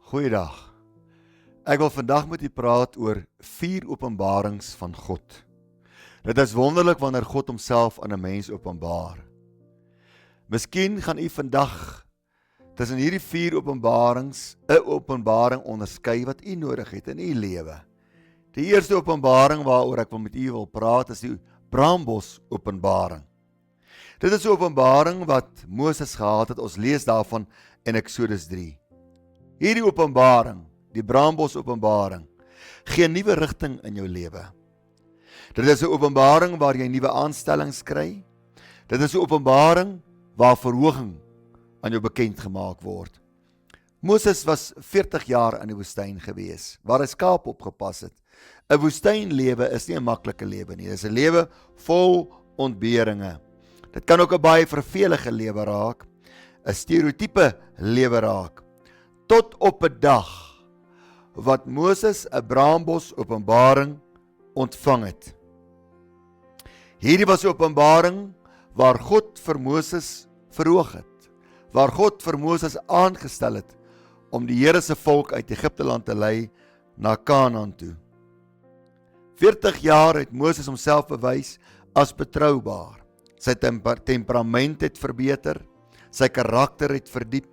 Goeiedag. Ek wil vandag met u praat oor 4 openbarings van God. Dit is wonderlik wanneer God homself aan 'n mens openbaar. Miskien gaan u vandag tussen hierdie 4 openbarings 'n openbaring onderskei wat u nodig het in u lewe. Die eerste openbaring waaroor ek met u wil praat is die Braambos openbaring. Dit is 'n openbaring wat Moses gehad het. Ons lees daarvan in Eksodus 3. Hierdie openbaring, die Braambos openbaring, gee 'n nuwe rigting in jou lewe. Dit is 'n openbaring waar jy nuwe aanstellings kry. Dit is 'n openbaring waar verhoging aan jou bekend gemaak word. Moses was 40 jaar in die woestyn gewees, waar hy skaap opgepas het. 'n Woestynlewe is nie 'n maklike lewe nie. Dit is 'n lewe vol ontberinge. Dit kan ook 'n baie vervelige lewe raak, 'n stereotype lewe raak. Tot op 'n dag wat Moses 'n Braambos openbaring ontvang het. Hierdie was 'n openbaring waar God vir Moses verhoog het, waar God vir Moses aangestel het om die Here se volk uit Egipte land te lei na Kanaan toe. 40 jaar het Moses homself bewys as betroubaar. Sy temperament het verbeter, sy karakter het verdiep.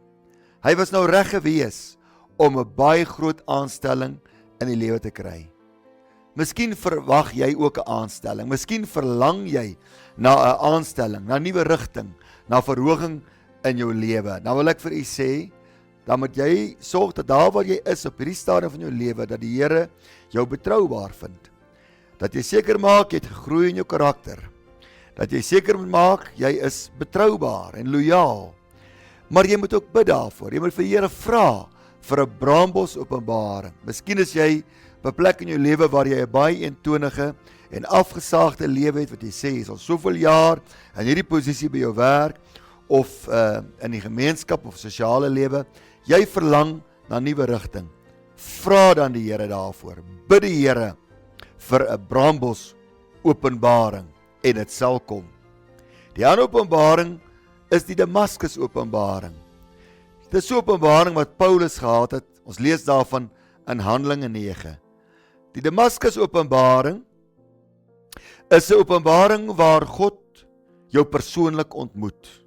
Hy was nou reg gewees om 'n baie groot aanstelling in die lewe te kry. Miskien verwag jy ook 'n aanstelling. Miskien verlang jy na 'n aanstelling, na 'n nuwe rigting, na verhoging in jou lewe. Nou wil ek vir u sê, dan moet jy sorg dat daar waar jy is op hierdie stadium van jou lewe, dat die Here jou betroubaar vind. Dat jy seker maak jy het gegroei in jou karakter. Dat jy seker moet maak jy is betroubaar en lojaal. Maar jy moet ook bid daarvoor. Jy moet vir die Here vra vir 'n Braambos openbaring. Miskien is jy op 'n plek in jou lewe waar jy 'n baie eentonige en afgesaagde lewe het, wat jy sê jy is al soveel jaar in hierdie posisie by jou werk of in die gemeenskap of sosiale lewe. Jy verlang na 'n nuwe rigting. Vra dan die Here daarvoor. Bid die Here vir 'n Braambos openbaring en dit sal kom. Die ander openbaring is die Damaskus openbaring. Dit is so 'n openbaring wat Paulus gehad het. Ons lees daarvan in Handelinge 9. Die Damaskus openbaring is 'n openbaring waar God jou persoonlik ontmoet.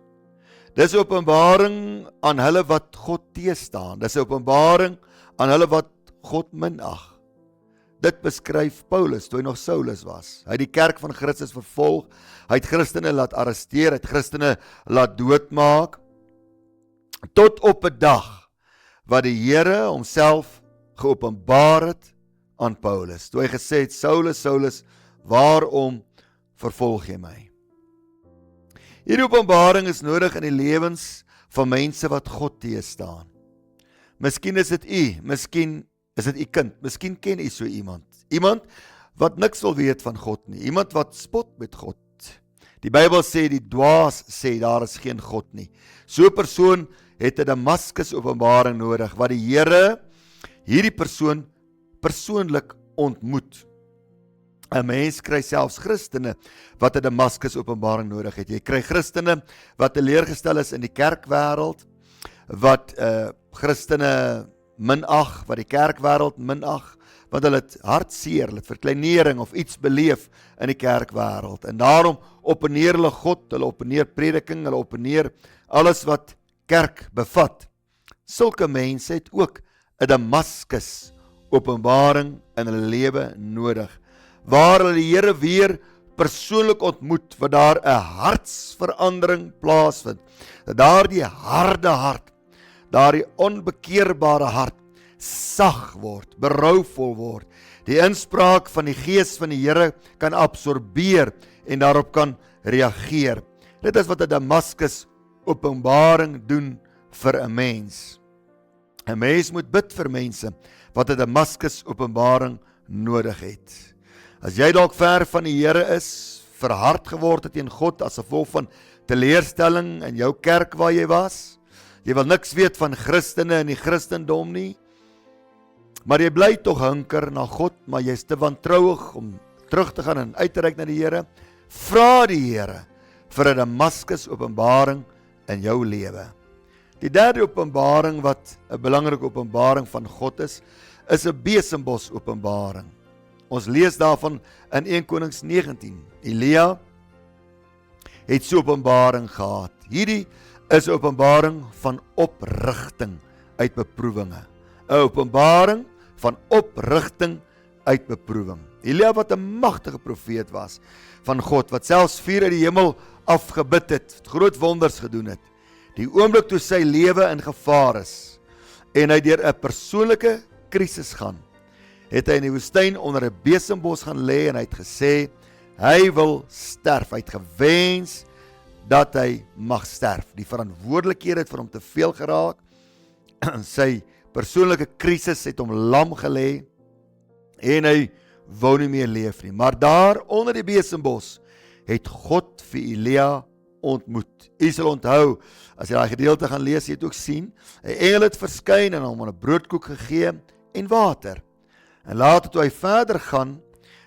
Dis 'n openbaring aan hulle wat God teestaan. Dis 'n openbaring aan hulle wat God minag. Dit beskryf Paulus toe hy nog Saulus was. Hy het die kerk van Christus vervolg. Hy het Christene laat arresteer, hy het Christene laat doodmaak. Tot op 'n dag wat die Here homself geopenbaar het aan Paulus. Toe hy gesê het, Saulus, Saulus, waarom vervolg jy my? Hierdie openbaring is nodig in die lewens van mense wat God teestaan. Miskien is dit u, miskien is dit u kind, miskien ken u so iemand. Iemand wat niks wil weet van God nie, iemand wat spot met God. Die Bybel sê, die dwaas sê, daar is geen God nie. So 'n persoon het 'n Damaskus openbaring nodig, wat die Here hierdie persoon persoonlik ontmoet. 'n Mens kry selfs Christene wat 'n Damaskus openbaring nodig het. Jy kry Christene wat teleurgestel is in die kerkwêreld, wat Christene minag, wat die kerkwêreld minag, want hulle het hartseer, hulle het verkleinering of iets beleef in die kerkwêreld. En daarom opponeer hulle God, hulle opponeer prediking, hulle opponeer alles wat kerk bevat. Sulke mense het ook 'n Damaskus openbaring in hulle lewe nodig, waar hulle die Here weer persoonlik ontmoet, wat daar 'n hartsverandering plaasvind, dat daardie harde hart, daardie onbekeerbare hart sag word, berouvol word, die inspraak van die Gees van die Here kan absorbeer en daarop kan reageer. Dit is wat 'n Damaskus openbaring doen vir 'n mens. 'n Mens moet bid vir mense wat 'n Damaskus openbaring nodig het. As jy dalk ver van die Here is, verhard geword het teen God as gevolg van teleurstelling in jou kerk waar jy was, jy wil niks weet van Christene en die Christendom nie, maar jy bly tog hunker na God, maar jy is te wantrouig om terug te gaan en uit te reik na die Here, vra die Here vir 'n Damaskus openbaring in jou lewe. Die derde openbaring wat 'n belangrike openbaring van God is 'n besembos openbaring. Ons lees daarvan in 1 Konings 19. Elia het so openbaring gehad. Hierdie is 'n openbaring van oprigting uit beproewinge. 'n Openbaring van oprigting uit beproewing. Elia wat 'n magtige profeet was van God, wat selfs vuur uit die hemel afgebid het, groot wonders gedoen het. Die oomblik toe sy lewe in gevaar is en hy deur 'n persoonlike krisis gaan, het hy in die woestyn onder 'n besembos gaan lê en hy het gesê hy wil sterf. Hy het gewens dat hy mag sterf. Die verantwoordelikhede het vir hom te veel geraak. Sy persoonlike krisis het hom lam gelê en hy wou nie meer leef nie. Maar daar onder die besembos het God vir Elia ontmoet. U sal onthou, as jy daai gedeelte gaan lees, jy het ook sien, 'n engel het verskyn en hom 'n broodkoek gegee en water. En later toe hy verder gaan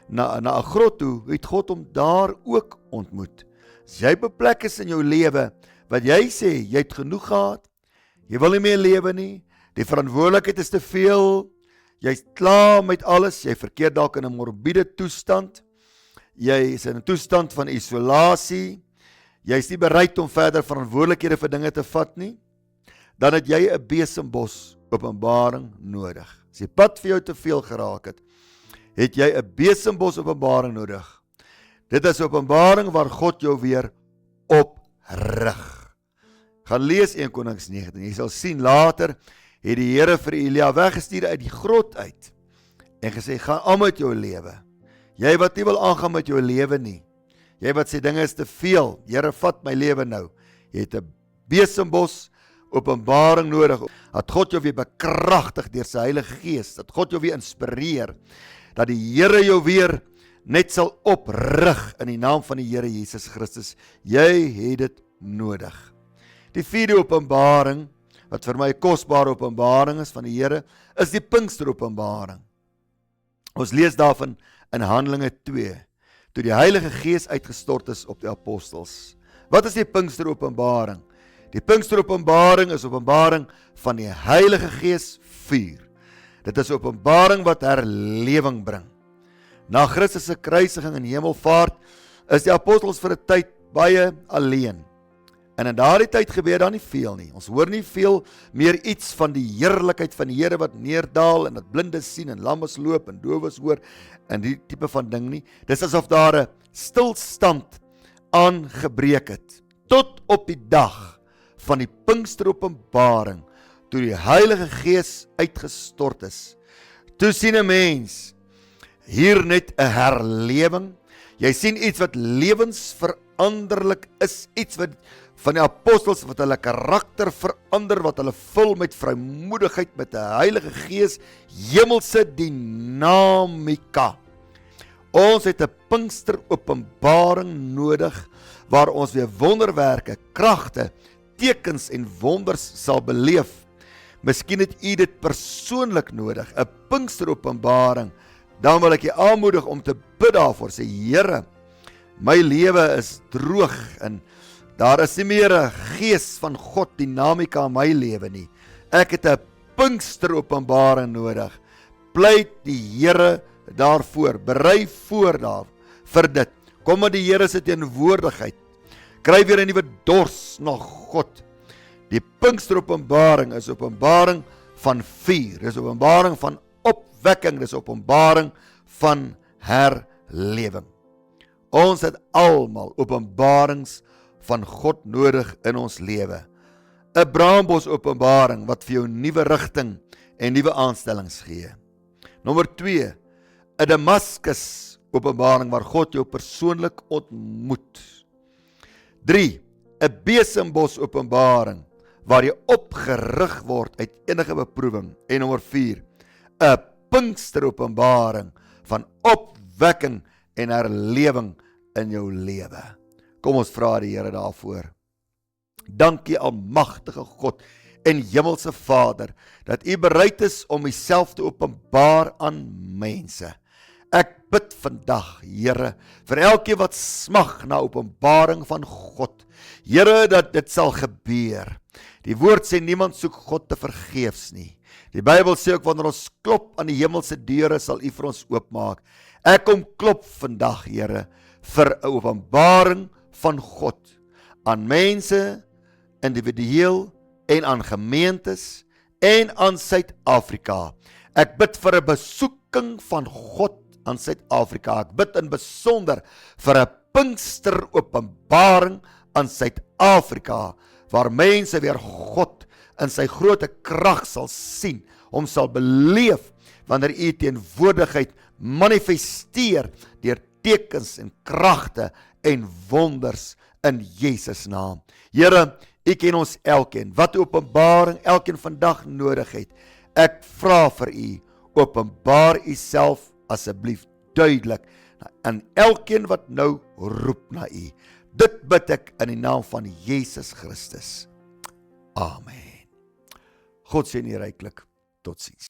na 'n grot toe, het God hom daar ook ontmoet. As jy op 'n plek is in jou lewe wat jy sê jy het genoeg gehad, jy wil nie meer lewe nie, die verantwoordelikheid is te veel, jy's klaar met alles, jy verkeer dalk in 'n morbiede toestand, jy is in 'n toestand van isolasie, jy is nie bereid om verder verantwoordelikhede vir dinge te vat nie, dan het jy 'n besembos openbaring nodig. As die pad vir jou te veel geraak het jy 'n besembos openbaring nodig. Dit is 'n openbaring waar God jou weer oprig. Gaan lees 1 Konings 19. Jy sal sien later het die Here vir Elia weggestuur uit die grot uit en gesê, gaan aan met jou lewe. Jy wat nie wil aangaan met jou lewe nie. Jy wat sê dinge is te veel. Here, vat my lewe nou. Jy het 'n besembos openbaring nodig. Dat God jou weer bekragtig deur sy Heilige Gees. Dat God jou weer inspireer. Dat die Here jou weer net sal oprig in die naam van die Here Jesus Christus. Jy het dit nodig. Die vierde openbaring, wat vir my 'n kosbare openbaring is van die Here, is die Pinksteropenbaring. Ons lees daarvan in Handelinge 2, toe die Heilige Gees uitgestort is op die apostels. Wat is die Pinksteropenbaring? Die Pinksteropenbaring is openbaring van die Heilige Gees vuur. Dit is 'n openbaring wat herlewing bring. Na Christus se kruisiging en hemelvaart is die apostels vir 'n tyd baie alleen. En in daardie tyd gebeur daar nie veel nie. Ons hoor nie veel meer iets van die heerlikheid van die Here wat neerdaal en dat blindes sien en lammes loop en dowes hoor en die tipe van ding nie. Dis asof daar 'n stilstand aangebreek het tot op die dag van die Pinksteropenbaring toe die Heilige Gees uitgestort is. Toe sien 'n mens hier net 'n herlewing. Jy sien iets wat lewensveranderlik is, iets wat van die apostels wat hulle karakter verander, wat hulle vul met vrymoedigheid, met 'n Heilige Gees, hemelse dinamika. Ons het 'n Pinksteropenbaring nodig waar ons weer wonderwerke, kragte, tekens en wonders sal beleef. Miskien het u dit persoonlik nodig, 'n Pinksteropenbaring. Dan wil ek jy aanmoedig om te bid daarvoor. Sê, Here, my lewe is droog en daar is nie meer 'n gees van God dinamika in my lewe nie. Ek het 'n Pinksteropenbaring nodig. Pleit die Here daarvoor. Berei voor daar vir dit. Kom met die Here se teenwoordigheid. Kry weer 'n nuwe dors na God. Die Pinksteropenbaring is openbaring van vuur. Dis openbaring van opwekking. Dis openbaring van herlewing. Ons het almal openbarings van God nodig in ons lewe. 'n Braambos openbaring wat vir jou nuwe rigting en nuwe aanstellings gee. Nommer 2, 'n Damaskus openbaring waar God jou persoonlik ontmoet. 3, 'n Besembos openbaring waar jy opgerig word uit enige beproewing. En nommer 4, 'n Pinksteropenbaring van opwekking en herlewing in jou lewe. Kom ons vra die Here daarvoor. Dankie almagtige God en hemelse Vader, dat U bereid is om Uself te openbaar aan mense. Ek bid vandag, Here, vir elkeen wat smag na openbaring van God. Here, dat dit sal gebeur. Die woord sê niemand soek God te vergeefs nie. Die Bybel sê ook wanneer ons klop aan die hemelse deure sal U vir ons oopmaak. Ek kom klop vandag, Here, vir 'n openbaring van God aan mense, individueel en aan gemeentes en aan Suid-Afrika. Ek bid vir 'n besoeking van God aan Suid-Afrika. Ek bid in besonder vir 'n Pinkster openbaring aan Suid-Afrika, waar mense weer God in sy groot krag sal sien, hom sal beleef wanneer U teenwoordigheid manifesteer deur tekens en kragte en wonders in Jesus naam. Here, U ken ons elkeen, wat openbaring elkeen vandag nodig het. Ek vra vir U, openbaar U self asseblief duidelik aan elkeen wat nou roep na U. Dit bid ek in die naam van Jesus Christus. Amen. God seën U ryklik. Totsiens.